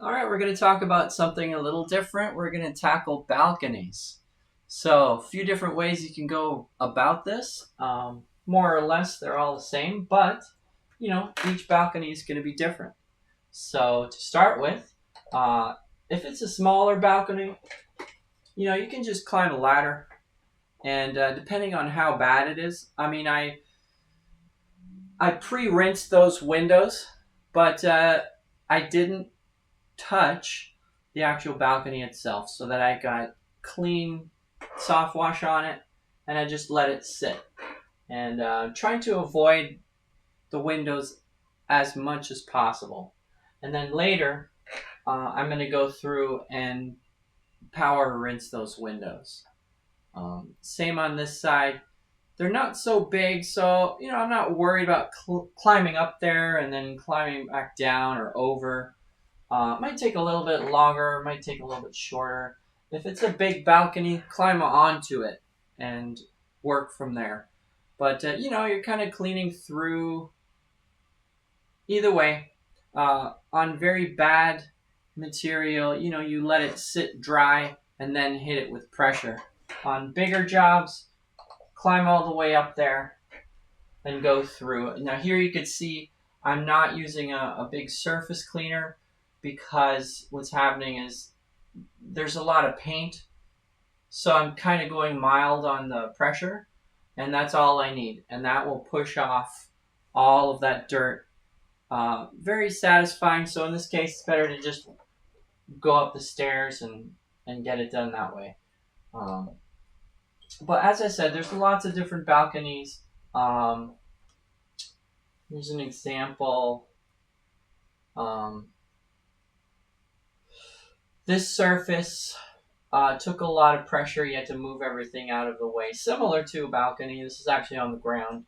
All right, we're going to talk about something a little different. We're going to tackle balconies. So, a few different ways you can go about this. More or less, they're all the same, but each balcony is going to be different. So, to start with, uh, if it's a smaller balcony, you can just climb a ladder, and depending on how bad it is, I pre-rinsed those windows, but I didn't touch the actual balcony itself so that I got clean soft wash on it and I just let it sit. And trying to avoid the windows as much as possible. And then later, I'm going to go through and power rinse those windows. Same on this side. They're not so big, so I'm not worried about climbing up there and then climbing back down or over. It might take a little bit longer, might take a little bit shorter. If it's a big balcony, climb onto it and work from there. But you're kind of cleaning through either way. On very bad material, you let it sit dry and then hit it with pressure. On bigger jobs, climb all the way up there and go through. Now here you can see I'm not using a big surface cleaner because what's happening is there's a lot of paint. So I'm kind of going mild on the pressure, and that's all I need. And that will push off all of that dirt. Very satisfying. So in this case, it's better to just go up the stairs and get it done that way. Um, but as I said, there's lots of different balconies. Here's an example. This surface took a lot of pressure. You had to move everything out of the way. Similar to a balcony. This is actually on the ground.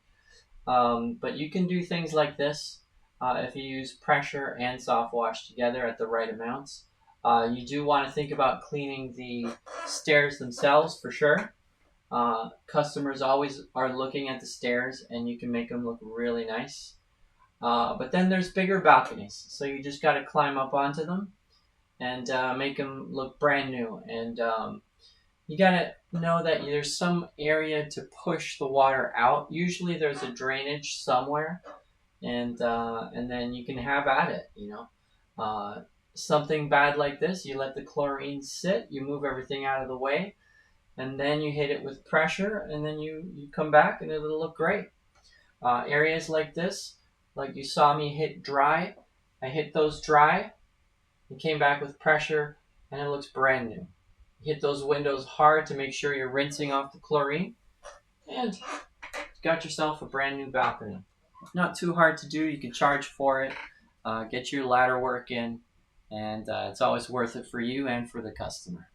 But you can do things like this if you use pressure and soft wash together at the right amounts. You do want to think about cleaning the stairs themselves for sure. Customers always are looking at the stairs and you can make them look really nice. But then there's bigger balconies. So you just got to climb up onto them and make them look brand new. And you gotta know that there's some area to push the water out. Usually there's a drainage somewhere, and then you can have at it. Something bad like this, you let the chlorine sit, you move everything out of the way, and then you hit it with pressure, and then you come back and it'll look great. Areas like this, like you saw me hit dry, I hit those dry. It came back with pressure and it looks brand new. Hit those windows hard to make sure you're rinsing off the chlorine and you got yourself a brand new balcony. Not too hard to do. You can charge for it, get your ladder work in, and it's always worth it for you and for the customer.